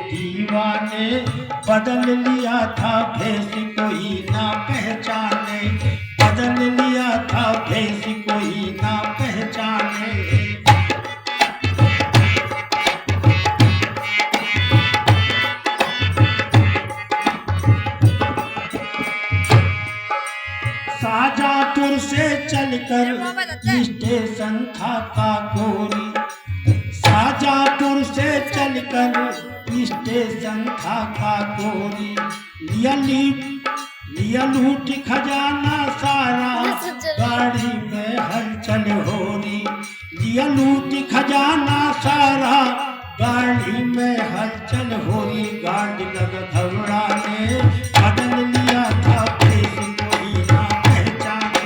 दीवाने, बदल लिया था भेष कोई ना पहचाने, बदल लिया था भेष कोई ना पहचाने। शाहजहांपुर से चलकर स्टेशन था काकोरी, शाहजहांपुर से चलकर स्टेशन था काकोरी। लिया लूट खजाना सारा, गाड़ी में हलचल हो रही। लिया लूट खजाना सारा, गाड़ी में हलचल हो रही। गाड़ी लग घबराने, बदल लिया था भेष कोई ना पहचाने।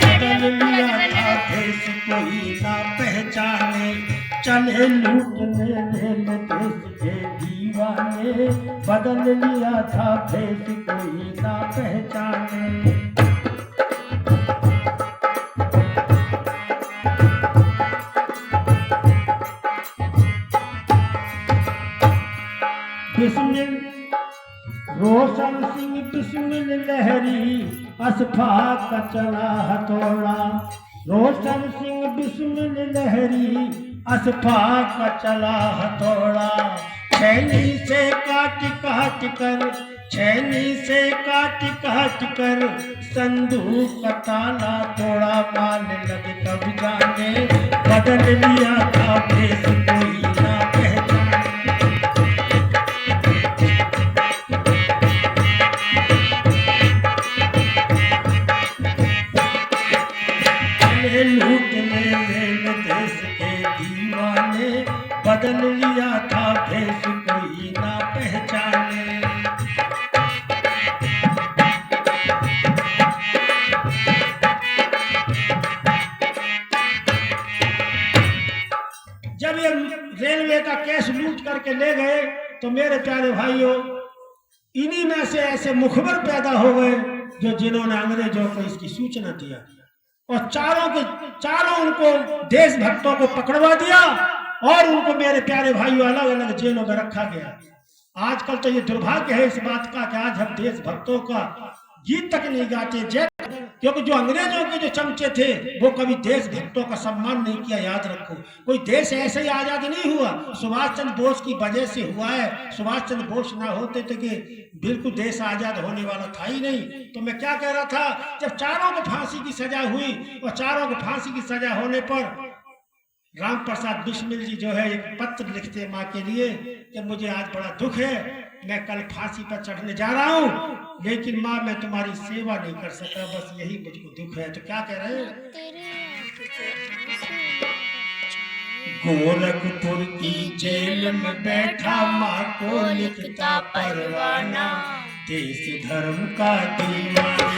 बदल लिया था भेष कोई ना पहचाने। चले लूटने देश के दीवाने, बदल लिया था भेष कोई ना पहचाने। बिस्मिल रोशन सिंह बिस्मिल लहरी, अशफाक का चला हथौड़ा। रोशन सिंह बिस्मिल लहरी, अशफाक का चला हथौड़ा। छैनी से काट काट कर, छैनी से काट काट कर, संदूक का ताला तोड़ा। माल लग तब जाने, बदल लिया था भेष कोई ना पहचाने। लूटने देश के दीवाने, बदल लिया था भेष कोई ना पहचाने। जब ये रेलवे का कैश लूट करके ले गए तो मेरे प्यारे भाइयों, इन्हीं में से ऐसे मुखबिर पैदा हो गए जो जिन्होंने अंग्रेजों को इसकी सूचना दिया और चारों उनको देशभक्तों को पकड़वा दिया और उनको मेरे प्यारे भाइयों अलग अलग जेलों में रखा गया। आजकल तो ये दुर्भाग्य है इस बात का कि आज हम देशभक्तों का गीत तक नहीं गाते, क्योंकि जो अंग्रेजों के जो चमचे थे वो कभी देशभक्तों का सम्मान नहीं किया। याद रखो, कोई देश ऐसे ही आजाद नहीं हुआ, सुभाष चंद्र बोस की वजह से हुआ है। सुभाष चंद्र बोस ना होते तो कि बिल्कुल देश आजाद होने वाला था ही नहीं। तो मैं क्या कह रहा था, जब चारों को फांसी की सजा हुई और चारों को फांसी की सजा होने पर राम प्रसाद बिस्मिल जी जो है एक पत्र लिखते माँ के लिए कि मुझे आज बड़ा दुख है, मैं कल फांसी पर चढ़ने जा रहा हूँ, लेकिन माँ मैं तुम्हारी सेवा नहीं कर सका, बस यही मुझको दुख है। तो क्या कह रहे हैं, गोरखपुर की जेल में बैठा माँ को लिखता परवाना, देश धर्म का दीवाना।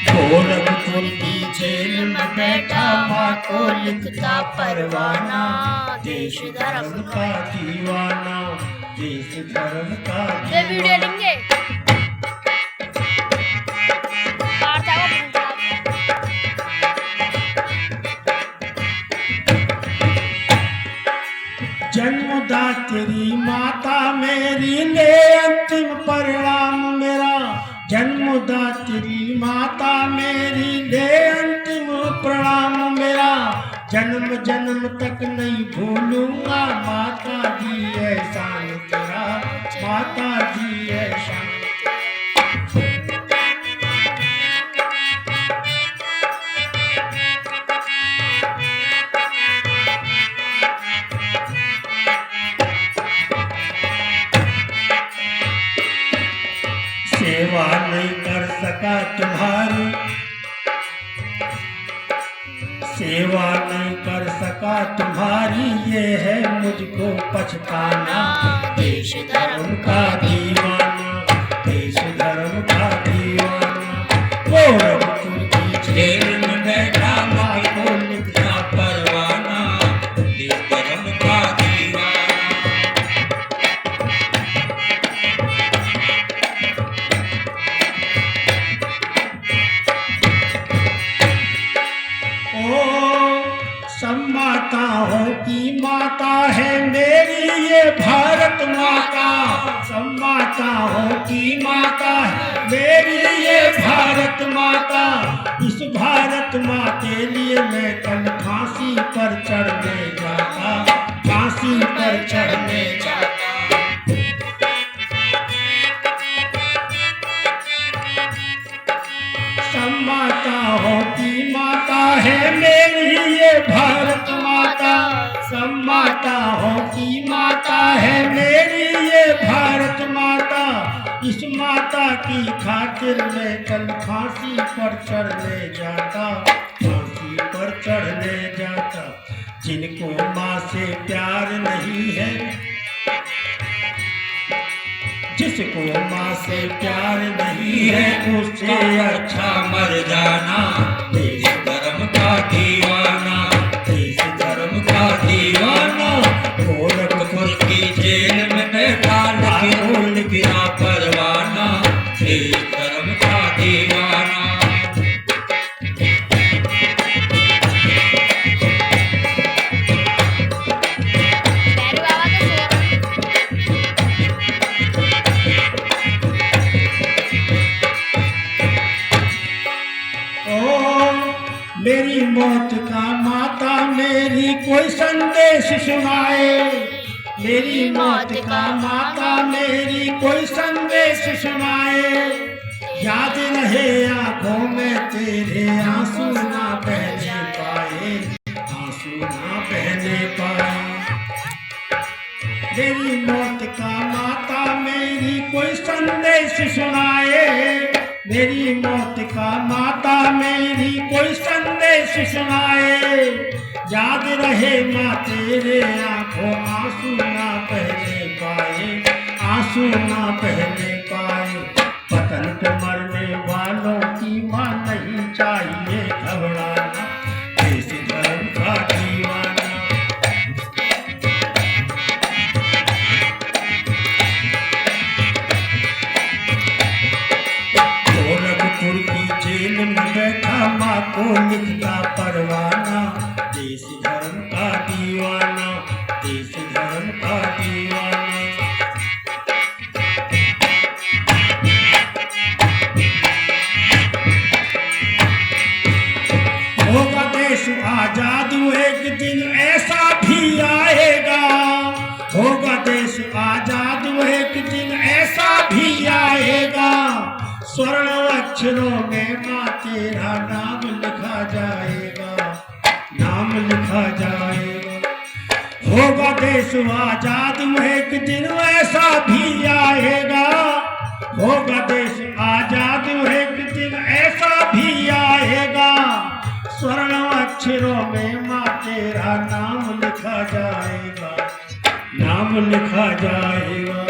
गोरखपुर की जेल में बैठा माँ को लिखता परवाना, देश धर्म का दीवाना, देश धर्म का दीवाना। जन्मदात्री माता मेरी ने अंतिम परिणाम मेरा, जन्मदात्री माता मेरी ने अंतिम प्रणाम मेरा, जन्म जन्म तक नहीं भूलूंगा माता जी एहसान तेरा, माता जी एहसान। सेवा नहीं कर सका तुम्हारी, सेवा नहीं कर सका तुम्हारी, ये है मुझको पछताना, देश धर्म का दीवाना, देश धर्म का दीवाना। गोरखपुर की जेल में बैठा माँ को लिखता परवाना, देश धर्म का दीवाना। है मेरी ये भारत माता, सब माताओं की माता है मेरी ये भारत माता। इस भारत माँ के लिए मैं कल फांसी पर चढ़ने जाता, फांसी पर चढ़ने जाता। सब माताओं की माता है मेरी ये भारत माता, सब माताओं की माता है मेरी ये भारत माता। इस माता की खातिर मैं कल फांसी पर चढ़ने जाता, फांसी पर चढ़ने जाता। जिनको माँ से प्यार नहीं है, जिसको माँ से प्यार नहीं है, उससे अच्छा मर जाना। देश धर्म का दीवाना, देश धर्म का दीवाना। गोरखपुर की जेल में बैठा रोल गिरा परवाना, देश धर्म का दीवाना। मेरी मौत का माता मेरी कोई संदेश सुनाए, मेरी मौत का माता मेरी कोई संदेश सुनाए। याद रहे आंखों में तेरे आंसू ना बहने पाए, आंसू ना बहने पाए। मेरी मौत का माता मेरी कोई संदेश सुनाए, मेरी मौत का माता मेरी कोई संदेश सुनाए। याद रहे माँ तेरे आंखों आंसू ना बहने पाए, आंसू ना बहने पाए। वतन पे मरने वालों की माँ नहीं चाहिए घबराना, देश धर्म का दीवाना। गोरखपुर की जेल में बैठा माँ को लिखता परवाना, देश धर्म का दीवाना, देश धर्म का दीवाना। होगा देश आजाद एक दिन ऐसा भी आएगा, होगा देश आजाद एक दिन ऐसा भी आएगा। स्वर्ण अक्षरों में माँ तेरा नाम लिखा जाएगा, नाम लिखा जाएगा। होगा देश आजाद एक दिन ऐसा भी आएगा, होगा देश आजाद एक दिन ऐसा भी आएगा। स्वर्ण अक्षरों में माँ तेरा नाम लिखा जाएगा, नाम लिखा जाएगा।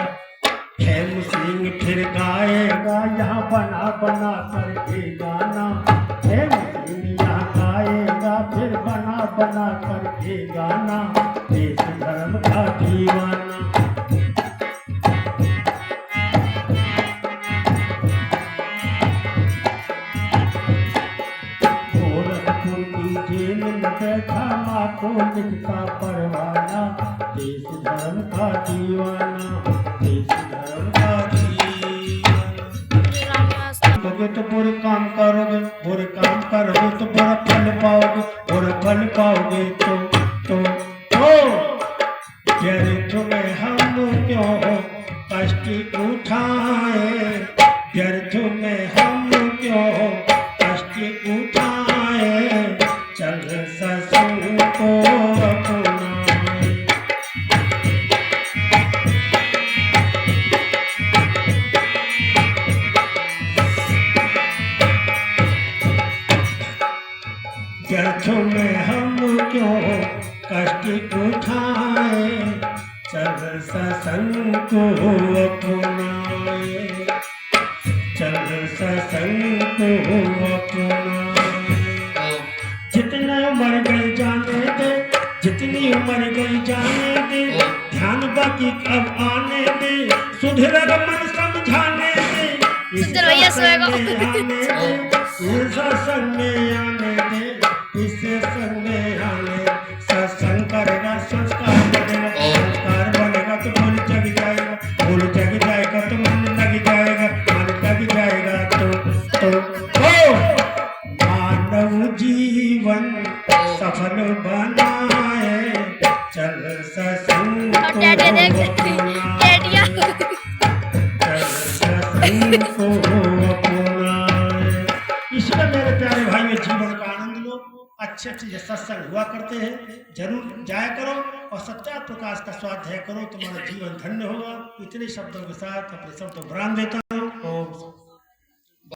खेम सिंह फिर गाएगा यहाँ बना बना करके गाना, खेम सिंह यहाँ गाएगा फिर बना बना करके गाना, देश धर्म का दीवाना। गोरखपुर की जेल में बैठा माँ को लिखता परवाना, देश धर्म का दीवाना, देश धर्म का दीवाना। करोगे तो बुरे काम करोगे, बुरे काम करोगे तो बुरा फल पाओगे, बुरा फल पाओगे तो व्यर्थ में हम क्यों कष्ट उठाए, व्यर्थ में हम क्यों कष्ट उठाए। चल सत्संग को अपनाए, व्यर्थों में हम क्यों कष्ट उठाए। चल सत्संग को अपनाए, चल सत्संग को अपनाए। जितना मर गई जाने दे, जितनी उम्र गई जाने दे, ध्यान बाकी कब आने दे, सुधर मन समझाने दे। इस सत्संग में आने दे, इस सत्संग में आने, सत्संग करेगा संस्कार करेगा। और डैडी देख सकते हैं डैडिया इसमें मेरे प्यारे भाई जीवन का आनंद लो। अच्छे अच्छे सत्संग हुआ करते हैं, जरूर जाया करो और सत्या प्रकाश का स्वाध्याय करो, तुम्हारा जीवन धन्य होगा। इतने शब्दों के साथ अपने शब्दों को विराम देता हूं।